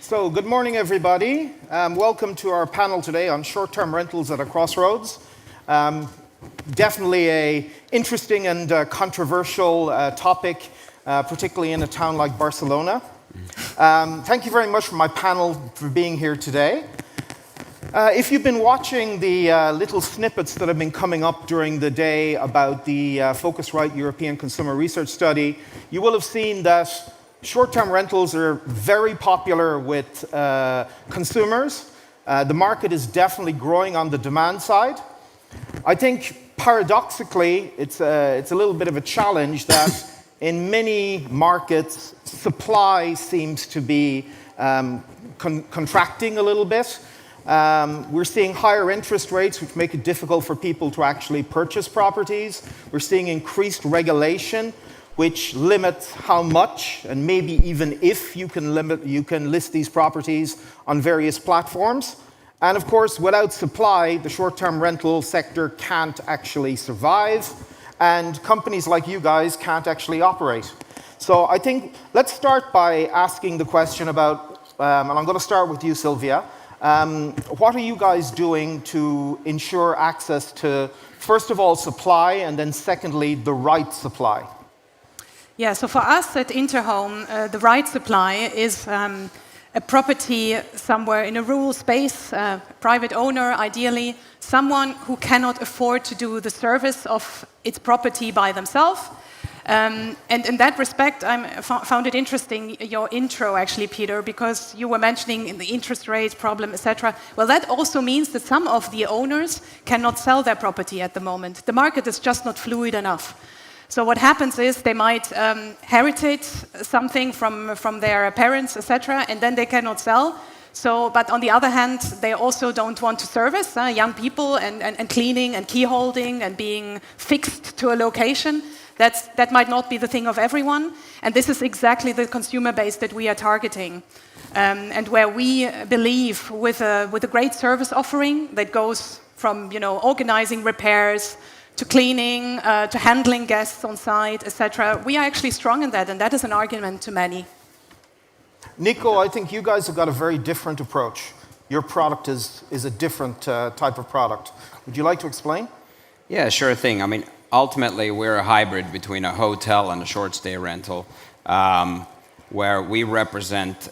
So, good morning, everybody. Welcome to our panel today on short-term rentals at a Crossroads. Definitely an interesting and controversial topic, particularly in a town like Barcelona. Thank you very much for my panel for being here today. If you've been watching the little snippets that have been coming up during the day about the Phocuswright European Consumer Research Study, you will have seen that short-term rentals are very popular with consumers. The market is definitely growing on the demand side. I think paradoxically, it's a little bit of a challenge that in many markets, supply seems to be contracting a little bit. We're seeing higher interest rates, which make it difficult for people to actually purchase properties. We're seeing increased regulation, which limits how much, and maybe even if you can list these properties on various platforms. And of course, without supply, the short-term rental sector can't actually survive, and companies like you guys can't actually operate. So I think let's start by asking the question about, and I'm going to start with you, Sylvia. What are you guys doing to ensure access to, first of all, supply, and then secondly, the right supply? Yeah, so for us at Interhome, the right supply is a property somewhere in a rural space, private owner ideally, someone who cannot afford to do the service of its property by themselves. And in that respect, I found it interesting, your intro actually, Peter, because you were mentioning the interest rate problem, etc. Well, that also means that some of the owners cannot sell their property at the moment. The market is just not fluid enough. So what happens is they might inherit something from their parents, etc., and then they cannot sell. So, but on the other hand, they also don't want to service young people and cleaning and key holding and being fixed to a location. That might not be the thing of everyone, and this is exactly the consumer base that we are targeting, and where we believe with a great service offering that goes from organizing repairs to cleaning to handling guests on site, etc. We are actually strong in that, and that is an argument to many. Niko, I think you guys have got a very different approach. Your product is a different type of product. Would you like to explain? Yeah, sure thing. I mean, ultimately, we're a hybrid between a hotel and a short stay rental, where we represent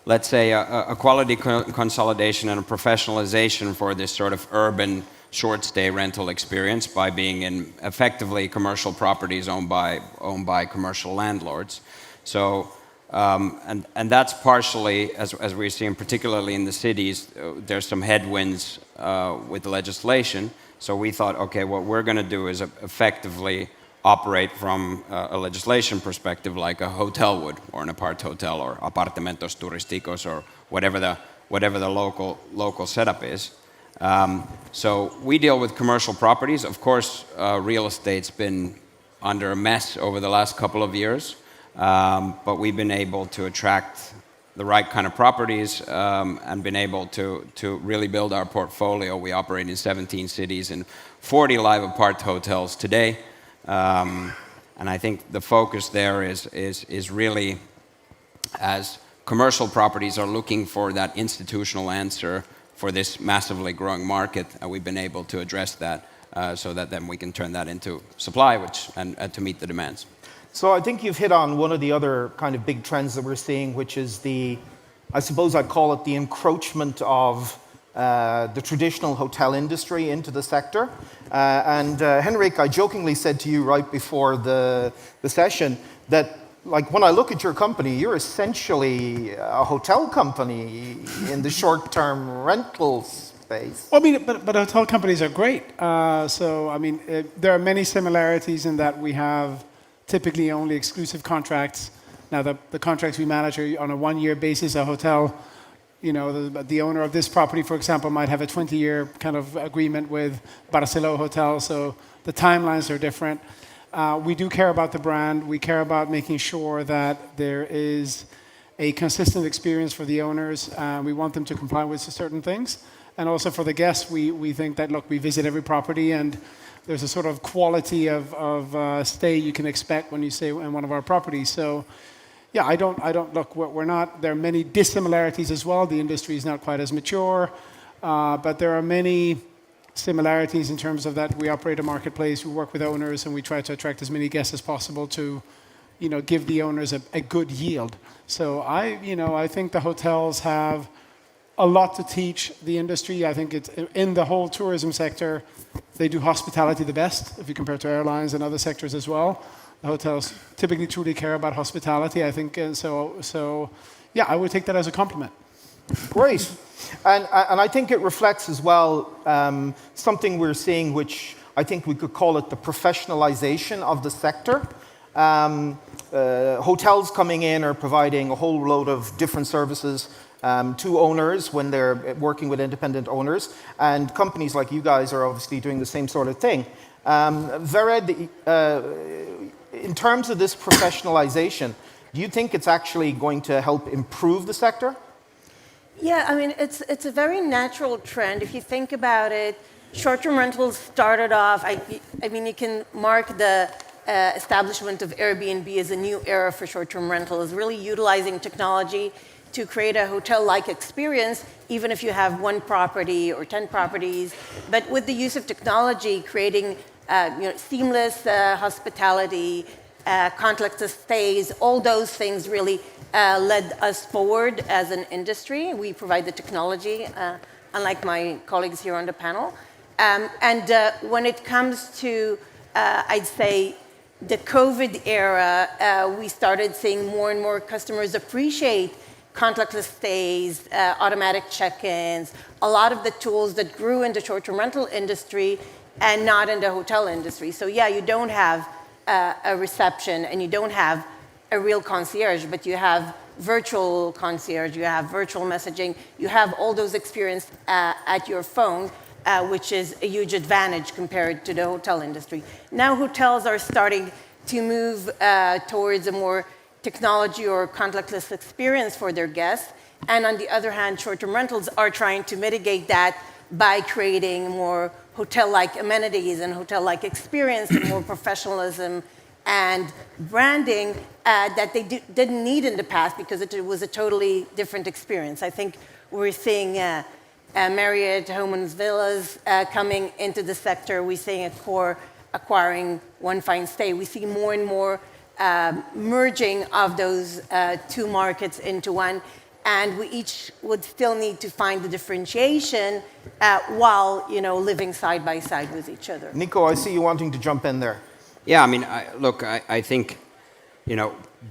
let's say, a quality consolidation and a professionalization for this sort of urban short stay rental experience by being in effectively commercial properties owned by commercial landlords. So, and that's partially, as we're seeing, particularly in the cities, there's some headwinds with the legislation. So we thought, okay, what we're going to do is effectively operate from a legislation perspective like a hotel would, or an apart hotel, or apartamentos turísticos, or whatever the local setup is. So we deal with commercial properties. Of course, real estate's been under a mess over the last couple of years, but we've been able to attract the right kind of properties and been able to really build our portfolio. We operate in 17 cities and 40 live apart hotels today. And I think the focus there is really, as commercial properties are looking for that institutional answer for this massively growing market, and we've been able to address that so that then we can turn that into supply, and to meet the demands. So I think you've hit on one of the other kind of big trends that we're seeing, which is I suppose I'd call it the encroachment of the traditional hotel industry into the sector. And Henrik, I jokingly said to you right before the session that, like, when I look at your company, you're essentially a hotel company in the short-term rental space. Well, I mean, but hotel companies are great. So, I mean, there are many similarities in that we have typically only exclusive contracts. Now, the contracts we manage are on a one-year basis. A hotel, the owner of this property, for example, might have a 20-year kind of agreement with Barcelona Hotel, so the timelines are different. We do care about the brand. We care about making sure that there is a consistent experience for the owners. We want them to comply with certain things. And also for the guests, we think that, look, we visit every property, and there's a sort of quality of stay you can expect when you stay in one of our properties. So yeah, I don't look. We're not. There are many dissimilarities as well. The industry is not quite as mature, but there are many similarities in terms of that we operate a marketplace, we work with owners, and we try to attract as many guests as possible to, give the owners a good yield. So I think the hotels have a lot to teach the industry. I think it's in the whole tourism sector, they do hospitality the best if you compare to airlines and other sectors as well. The hotels typically truly care about hospitality, I think, and so yeah, I would take that as a compliment. Great. And I think it reflects as well something we're seeing, which I think we could call it the professionalization of the sector. Hotels coming in are providing a whole load of different services to owners when they're working with independent owners. And companies like you guys are obviously doing the same sort of thing. Vered, in terms of this professionalization, do you think it's actually going to help improve the sector? Yeah, I mean, it's a very natural trend. If you think about it, short-term rentals started off, I mean, you can mark the establishment of Airbnb as a new era for short-term rentals, really utilizing technology to create a hotel-like experience, even if you have one property or 10 properties. But with the use of technology, creating seamless hospitality, contactless stays, all those things really led us forward as an industry. We provide the technology, unlike my colleagues here on the panel. And when it comes to, I'd say, the COVID era, we started seeing more and more customers appreciate contactless stays, automatic check-ins, a lot of the tools that grew in the short-term rental industry and not in the hotel industry. So yeah, you don't have a reception and you don't have a real concierge, but you have virtual concierge, you have virtual messaging, you have all those experiences at your phone, which is a huge advantage compared to the hotel industry. Now hotels are starting to move towards a more technology or contactless experience for their guests. And on the other hand, short-term rentals are trying to mitigate that by creating more hotel-like amenities and hotel-like experience and more professionalism and branding that they didn't need in the past because it was a totally different experience. I think we're seeing Marriott, Home's Villas coming into the sector. We're seeing Accor acquiring One Fine Stay. We see more and more merging of those two markets into one. And we each would still need to find the differentiation while living side by side with each other. Niko, I see you wanting to jump in there. Yeah, I mean, I think,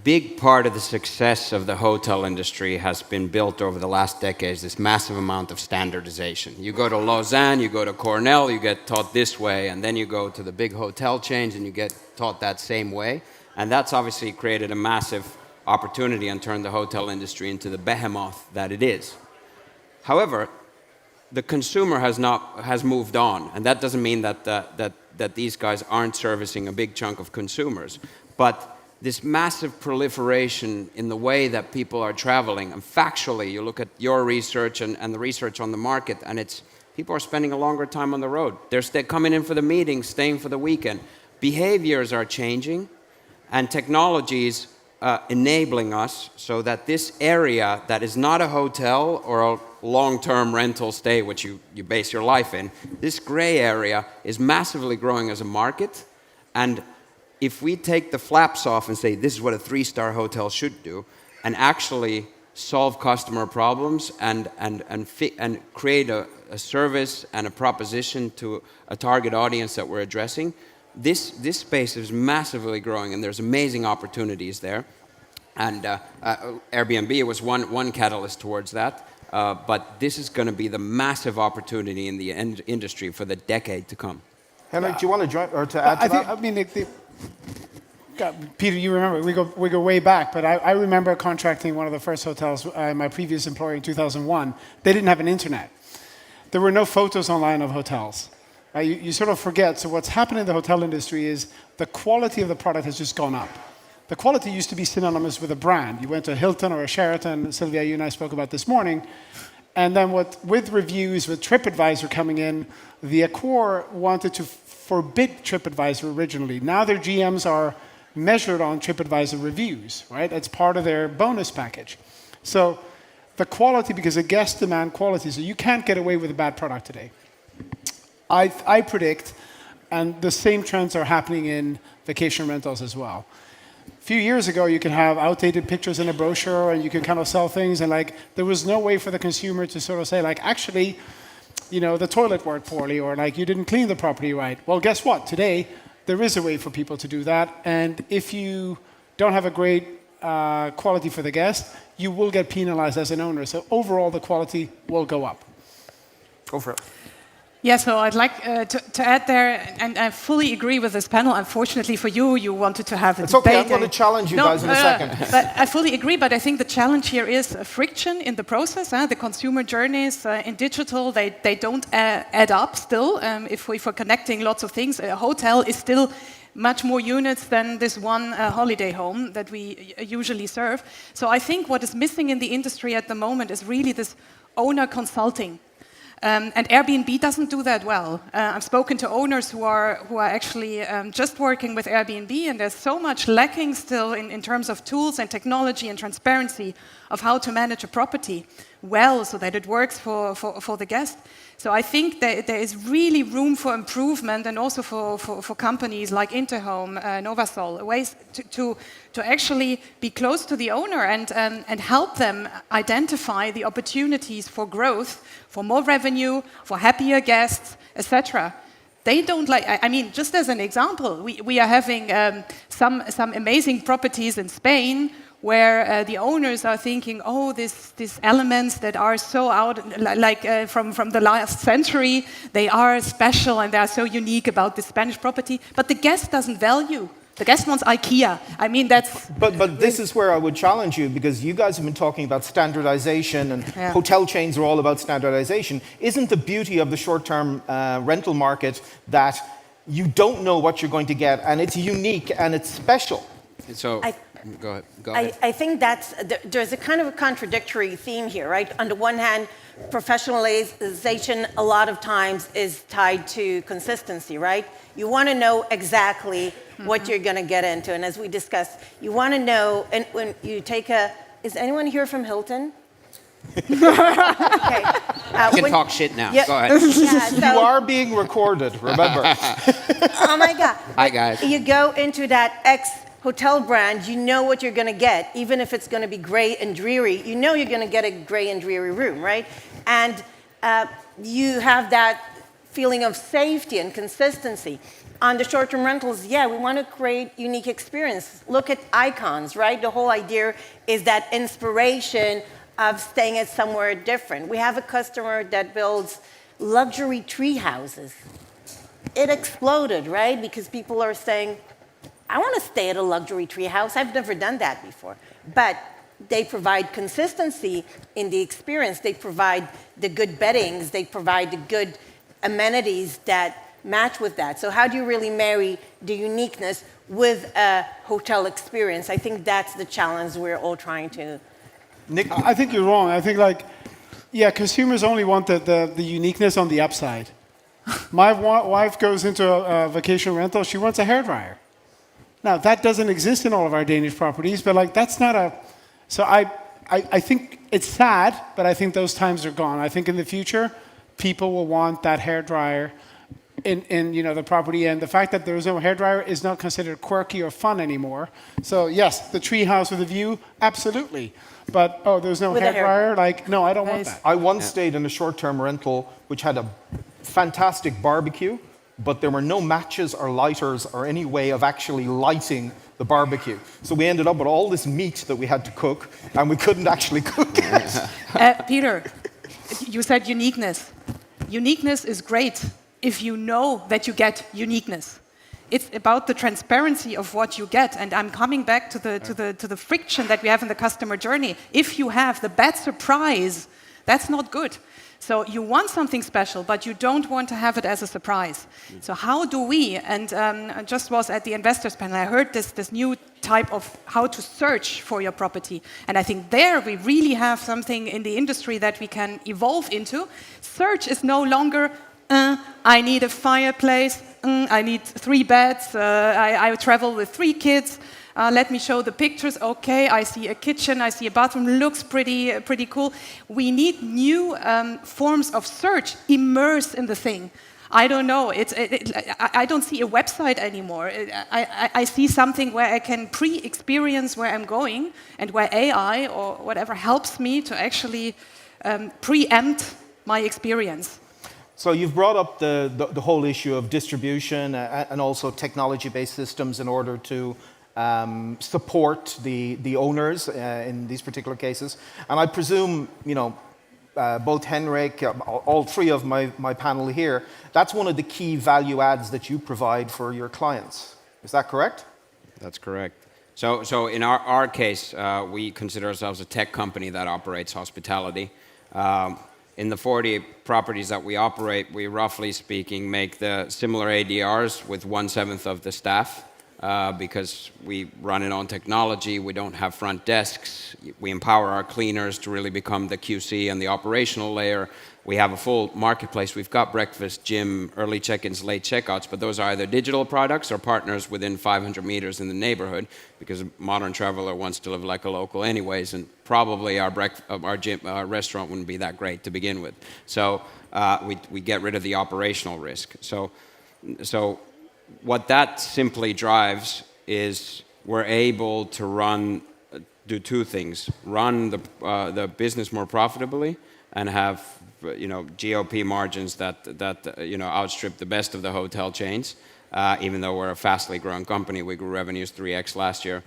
big part of the success of the hotel industry has been built over the last decades, this massive amount of standardization. You go to Lausanne, you go to Cornell, you get taught this way, and then you go to the big hotel chains and you get taught that same way. And that's obviously created a massive opportunity and turned the hotel industry into the behemoth that it is. However, the consumer has moved on, and that doesn't mean that these guys aren't servicing a big chunk of consumers. But this massive proliferation in the way that people are traveling, and factually, you look at your research and the research on the market, and people are spending a longer time on the road. They're coming in for the meetings, staying for the weekend. Behaviors are changing, and technologies enabling us so that this area that is not a hotel or a long-term rental stay, which you base your life in, this gray area is massively growing as a market. And if we take the flaps off and say this is what a 3-star hotel should do, and actually solve customer problems and create a service and a proposition to a target audience that we're addressing, this space is massively growing, and there's amazing opportunities there. And Airbnb was one catalyst towards that. But this is going to be the massive opportunity in the industry for the decade to come. Henrik, do you want to join or to add to that? I mean, Peter, you remember we go way back, but I remember contracting one of the first hotels, my previous employer in 2001. They didn't have an internet. There were no photos online of hotels. You sort of forget. So what's happened in the hotel industry is the quality of the product has just gone up. The quality used to be synonymous with a brand. You went to a Hilton or a Sheraton, Sylvia, you and I spoke about this morning, and then with reviews, with TripAdvisor coming in, the Accor wanted to forbid TripAdvisor originally. Now their GMs are measured on TripAdvisor reviews, right? It's part of their bonus package. So the quality, because the guests demand quality, so you can't get away with a bad product today. I predict, and the same trends are happening in vacation rentals as well. A few years ago, you could have outdated pictures in a brochure, and you could kind of sell things, and like there was no way for the consumer to sort of say, like, actually, you know, the toilet worked poorly, or like you didn't clean the property right. Well, guess what? Today, there is a way for people to do that, and if you don't have a great quality for the guest, you will get penalized as an owner. So overall, the quality will go up. Go for it. Yeah, so I'd like to add there, and I fully agree with this panel. Unfortunately for you, you wanted to have a It's debate. okay, I'm going to challenge you guys in a second. But I fully agree, but I think the challenge here is friction in the process. The consumer journeys in digital, they don't add up still. If we're connecting lots of things, a hotel is still much more units than this one holiday home that we usually serve. So I think what is missing in the industry at the moment is really this owner consulting. And Airbnb doesn't do that well. I've spoken to owners who are actually just working with Airbnb, and there's so much lacking still in terms of tools and technology and transparency of how to manage a property well so that it works for the guest. So I think that there is really room for improvement, and also for companies like Interhome, Novasol, Awaze, to actually be close to the owner and help them identify the opportunities for growth, for more revenue, for happier guests, etc. They don't like, I mean, just as an example, we are having some amazing properties in Spain where the owners are thinking, oh, these elements that are so out, like from the last century, they are special and they are so unique about the Spanish property, but the guest doesn't value. The guest wants IKEA. I mean, that's... But this is where I would challenge you, because you guys have been talking about standardization, and hotel chains are all about standardization. Isn't the beauty of the short-term rental market that you don't know what you're going to get, and it's unique and it's special? So, go ahead. I think there's a kind of a contradictory theme here, right? On the one hand, professionalization a lot of times is tied to consistency, right? You want to know exactly what you're going to get into. And as we discussed, you want to know, and when you take is anyone here from Hilton? Okay. You can talk shit now. Yeah, go ahead. Yeah, so, You are being recorded, remember. Oh my God. Hi, guys. You go into that hotel brand, you know what you're going to get, even if it's going to be gray and dreary. You know you're going to get a gray and dreary room, right? And you have that feeling of safety and consistency. On the short-term rentals, yeah, we want to create unique experience. Look at icons, right? The whole idea is that inspiration of staying at somewhere different. We have a customer that builds luxury tree houses. It exploded, right? Because people are saying, I want to stay at a luxury tree house. I've never done that before. But they provide consistency in the experience. They provide the good beddings. They provide the good amenities that match with that. So how do you really marry the uniqueness with a hotel experience? I think that's the challenge we're all trying to... Niko? I think you're wrong. I think, like, yeah, consumers only want the uniqueness on the upside. My wife goes into a vacation rental. She wants a hairdryer. Now, that doesn't exist in all of our Danish properties, but like that's not a... So I think it's sad, but I think those times are gone. I think in the future, people will want that hairdryer in the property, and the fact that there is no hairdryer is not considered quirky or fun anymore. So yes, the tree house with a view, absolutely. But, oh, there's no hairdryer? Like, no, I don't want that. I once stayed in a short-term rental which had a fantastic barbecue, but there were no matches or lighters or any way of actually lighting the barbecue. So we ended up with all this meat that we had to cook, and we couldn't actually cook it. Peter, you said uniqueness. Uniqueness is great if you know that you get uniqueness. It's about the transparency of what you get, and I'm coming back to the friction that we have in the customer journey. If you have the bad surprise, that's not good. So you want something special, but you don't want to have it as a surprise. So how do we, and I just was at the investors panel, I heard this new type of how to search for your property. And I think there we really have something in the industry that we can evolve into. Search is no longer, I need a fireplace, I need 3 beds, I travel with 3 kids, let me show the pictures, okay, I see a kitchen, I see a bathroom, looks pretty cool. We need new forms of search, immerse in the thing. I don't know, I don't see a website anymore. I see something where I can pre-experience where I'm going and where AI or whatever helps me to actually preempt my experience. So you've brought up the whole issue of distribution and also technology-based systems in order to support the owners in these particular cases. And I presume, you know, both Henrik, all 3 of my panel here, that's one of the key value adds that you provide for your clients. Is that correct? That's correct. So in our case, we consider ourselves a tech company that operates hospitality. In the 40 properties that we operate, we roughly speaking make the similar ADRs with 1/7 of the staff because we run it on technology, we don't have front desks, we empower our cleaners to really become the QC and the operational layer. We have a full marketplace. We've got breakfast, gym, early check-ins, late checkouts, but those are either digital products or partners within 500 meters in the neighborhood because a modern traveler wants to live like a local anyways, and probably our gym, restaurant wouldn't be that great to begin with. So we get rid of the operational risk. So what that simply drives is we're able to do 2 things: run the business more profitably and have GOP margins that outstrip the best of the hotel chains. Even though we're a fastly growing company, we grew revenues 3x last year.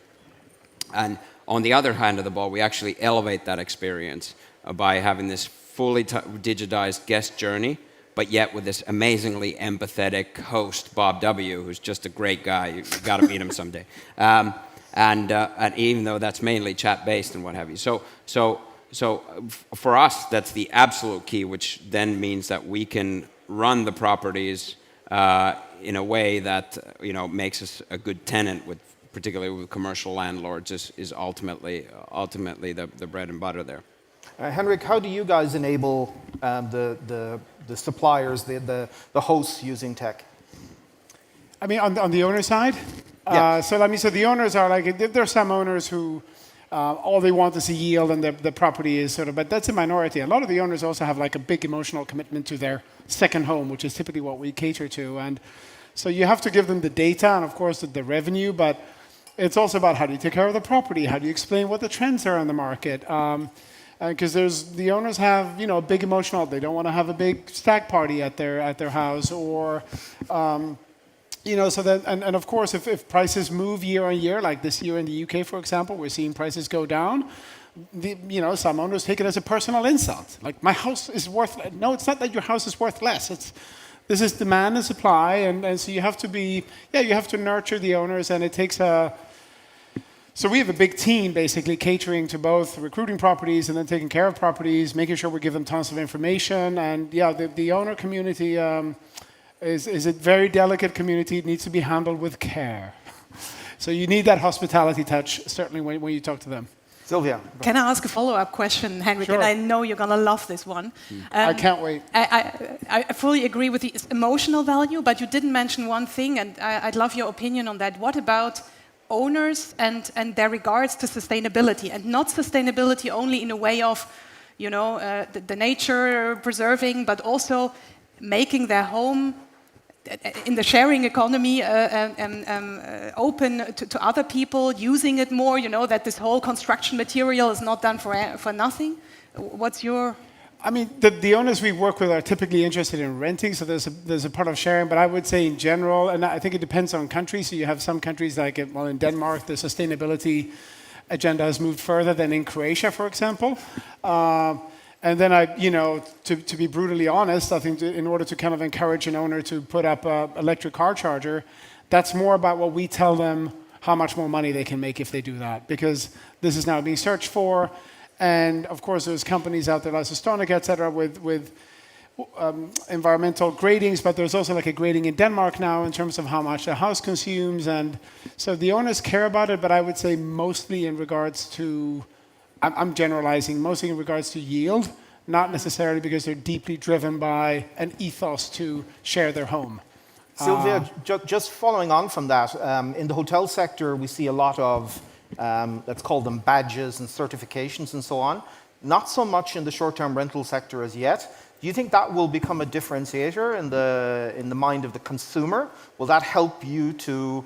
And on the other hand of the ball, we actually elevate that experience by having this fully digitized guest journey, but yet with this amazingly empathetic host, Bob W., who's just a great guy. You've got to meet him someday. And even though that's mainly chat-based and what have you. So for us, that's the absolute key, which then means that we can run the properties in a way that makes us a good tenant, particularly with commercial landlords, is ultimately the bread and butter there. Henrik, how do you guys enable the suppliers, the hosts using tech? I mean, on the owner side? Yeah. So the owners are like, there are some owners who all they want is a yield and the property is sort of, but that's a minority. A lot of the owners also have like a big emotional commitment to their second home, which is typically what we cater to. And so you have to give them the data and of course the revenue, but it's also about how do you take care of the property? How do you explain what the trends are in the market? Because the owners have a big emotional. They don't want to have a big stag party at their house, or so that and of course if prices move year on year, like this year in the UK for example, we're seeing prices go down. Some owners take it as a personal insult. Like, my house is worth. No, it's not that your house is worth less. This is demand and supply, and so you have to nurture the owners, and it takes a. So we have a big team basically catering to both recruiting properties and then taking care of properties, making sure we give them tons of information. And the owner community is a very delicate community. It needs to be handled with care. So you need that hospitality touch, certainly when you talk to them. Sylvia. Can I ask a follow-up question, Henrik? Sure. And I know you're going to love this one. I can't wait. I fully agree with the emotional value, but you didn't mention one thing, and I'd love your opinion on that. What about owners and their regards to sustainability, and not sustainability only in a way of, the nature preserving, but also making their home in the sharing economy open to other people, using it more, that this whole construction material is not done for nothing? What's your... I mean, the owners we work with are typically interested in renting, so there's a part of sharing, but I would say in general, and I think it depends on countries, so you have some countries like, in Denmark, the sustainability agenda has moved further than in Croatia, for example. And then to be brutally honest, I think in order to kind of encourage an owner to put up an electric car charger, that's more about what we tell them, how much more money they can make if they do that, because this is now being searched for. And of course, there's companies out there like Sostonic, et cetera, with environmental gradings, but there's also like a grading in Denmark now in terms of how much a house consumes. And so the owners care about it, but I would say mostly in regards to, I'm generalizing, mostly in regards to yield, not necessarily because they're deeply driven by an ethos to share their home. Sylvia, just following on from that, in the hotel sector, we see a lot of, let's call them badges and certifications and so on. Not so much in the short-term rental sector as yet. Do you think that will become a differentiator in the mind of the consumer? Will that help you to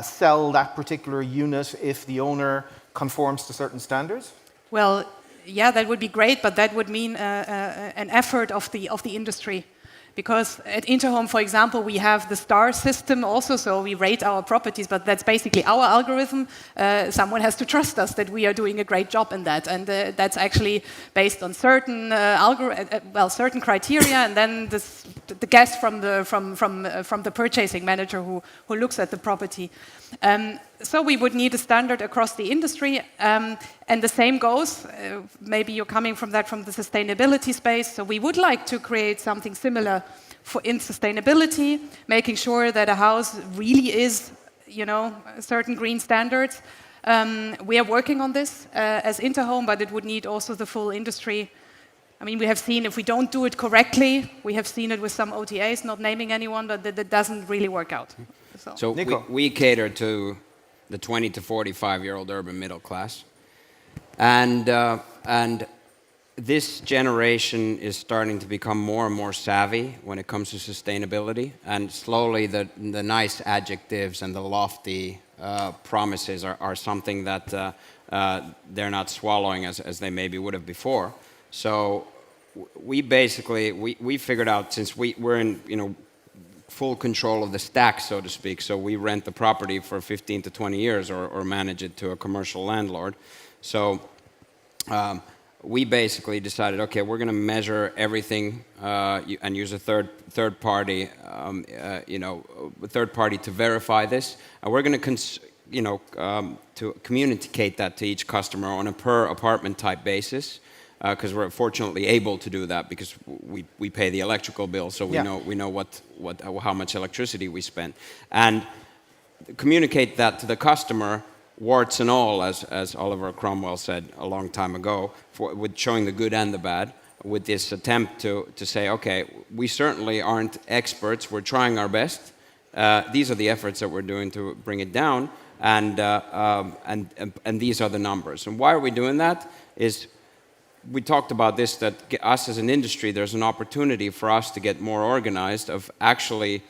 sell that particular unit if the owner conforms to certain standards? Well, yeah, that would be great, but that would mean an effort of the industry. Because at Interhome, for example, we have the star system also, so we rate our properties, but that's basically our algorithm. Someone has to trust us that we are doing a great job in that, and that's actually based on certain certain criteria, and then the guess from the purchasing manager who looks at the property. So we would need a standard across the industry, and the same goes, maybe you're coming from the sustainability space, so we would like to create something similar in sustainability, making sure that a house really is, certain green standards. We are working on this as Interhome, but it would need also the full industry. I mean, we have seen if we don't do it correctly, we have seen it with some OTAs, not naming anyone, but that doesn't really work out. So we cater to the 20 to 45-year-old urban middle class. And this generation is starting to become more and more savvy when it comes to sustainability. And slowly the nice adjectives and the lofty promises are something that they're not swallowing as they maybe would have before. So we basically, we figured out, since we're in, full control of the stack, so to speak. So we rent the property for 15 to 20 years or manage it to a commercial landlord. So we basically decided, okay, we're going to measure everything and use a third party, third party to verify this. And we're going to, to communicate that to each customer on a per apartment type basis. Because we're fortunately able to do that because we pay the electrical bill, so we know how much electricity we spend, and communicate that to the customer, warts and all, as Oliver Cromwell said a long time ago, with showing the good and the bad. With this attempt to say, okay, we certainly aren't experts, we're trying our best. These are the efforts that we're doing to bring it down, and these are the numbers. And why are we doing that? We talked about this, that us as an industry, there's an opportunity for us to get more organized of actually,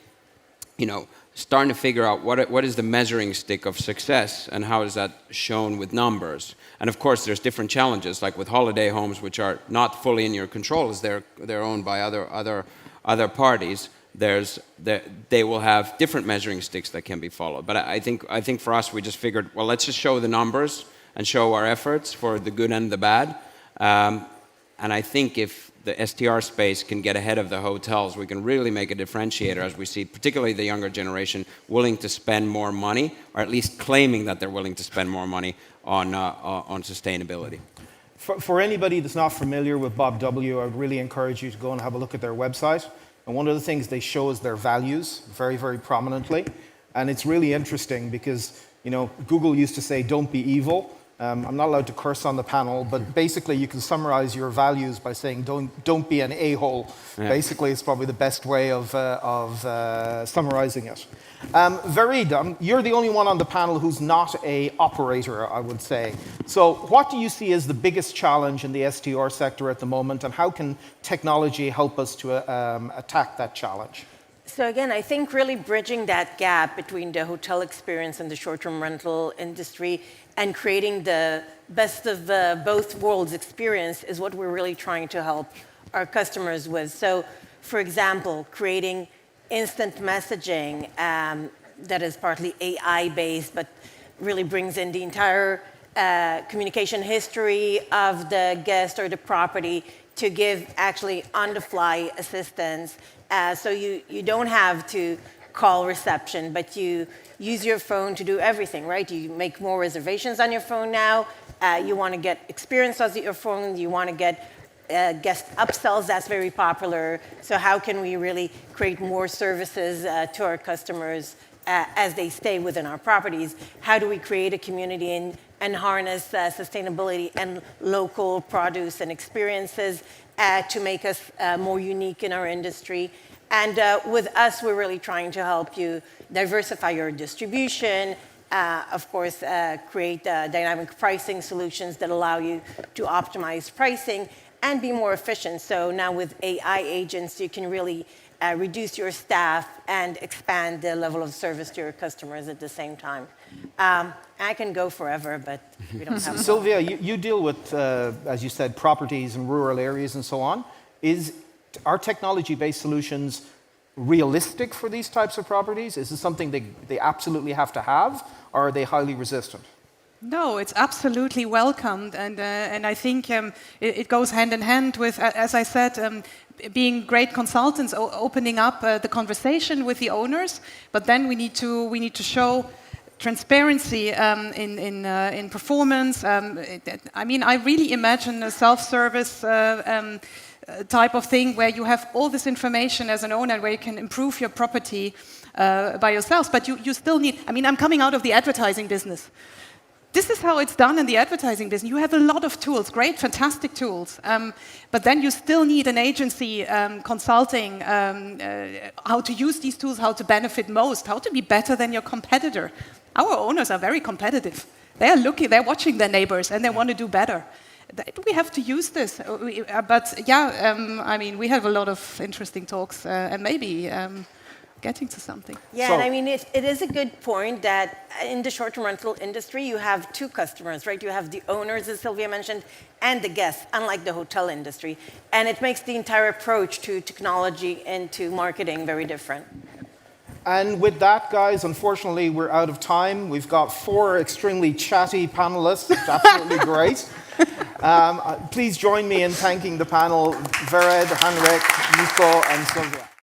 starting to figure out what is the measuring stick of success and how is that shown with numbers. And of course, there's different challenges, like with holiday homes, which are not fully in your control as they're owned by other parties. They will have different measuring sticks that can be followed. But I think for us, we just figured, well, let's just show the numbers and show our efforts for the good and the bad. And I think if the STR space can get ahead of the hotels, we can really make a differentiator, as we see, particularly the younger generation, willing to spend more money, or at least claiming that they're willing to spend more money on sustainability. For anybody that's not familiar with Bob W., I would really encourage you to go and have a look at their website. And one of the things they show is their values very, very prominently. And it's really interesting because, Google used to say, don't be evil. I'm not allowed to curse on the panel, but basically you can summarize your values by saying don't be an a-hole. Yeah. Basically, it's probably the best way of summarizing it. Vareed, you're the only one on the panel who's not an operator, I would say. So what do you see as the biggest challenge in the STR sector at the moment, and how can technology help us to attack that challenge? So again, I think really bridging that gap between the hotel experience and the short-term rental industry and creating the best of both worlds experience is what we're really trying to help our customers with. So, for example, creating instant messaging that is partly AI-based, but really brings in the entire communication history of the guest or the property to give actually on-the-fly assistance. So you don't have to call reception, but you use your phone to do everything, right? You make more reservations on your phone now. You want to get experience on your phone. You want to get guest upsells. That's very popular. So how can we really create more services to our customers as they stay within our properties? How do we create a community and harness sustainability and local produce and experiences to make us more unique in our industry? And with us, we're really trying to help you diversify your distribution, of course, create dynamic pricing solutions that allow you to optimize pricing and be more efficient. So now with AI agents, you can really reduce your staff and expand the level of service to your customers at the same time. I can go forever, but we don't have Sylvia, you deal with, as you said, properties in rural areas and so on. Are technology-based solutions realistic for these types of properties? Is it something they absolutely have to have, or are they highly resistant? No, it's absolutely welcomed, and I think it goes hand in hand with, as I said, being great consultants, opening up the conversation with the owners. But then we need to show transparency in performance. I mean, I really imagine a self-service type of thing where you have all this information as an owner, where you can improve your property by yourselves. But you still need. I mean, I'm coming out of the advertising business. This is how it's done in the advertising business. You have a lot of tools, great, fantastic tools, but then you still need an agency consulting how to use these tools, how to benefit most, how to be better than your competitor. Our owners are very competitive. They're watching their neighbors, and they want to do better. We have to use this. But yeah, I mean, we have a lot of interesting talks, and maybe getting to something. Yeah, and I mean, it is a good point that in the short-term rental industry, you have two customers, right? You have the owners, as Sylvia mentioned, and the guests, unlike the hotel industry. And it makes the entire approach to technology and to marketing very different. And with that, guys, unfortunately, we're out of time. We've got 4 extremely chatty panelists. It's absolutely great. Please join me in thanking the panel, Vered, Henrik, Niko, and Sylvia.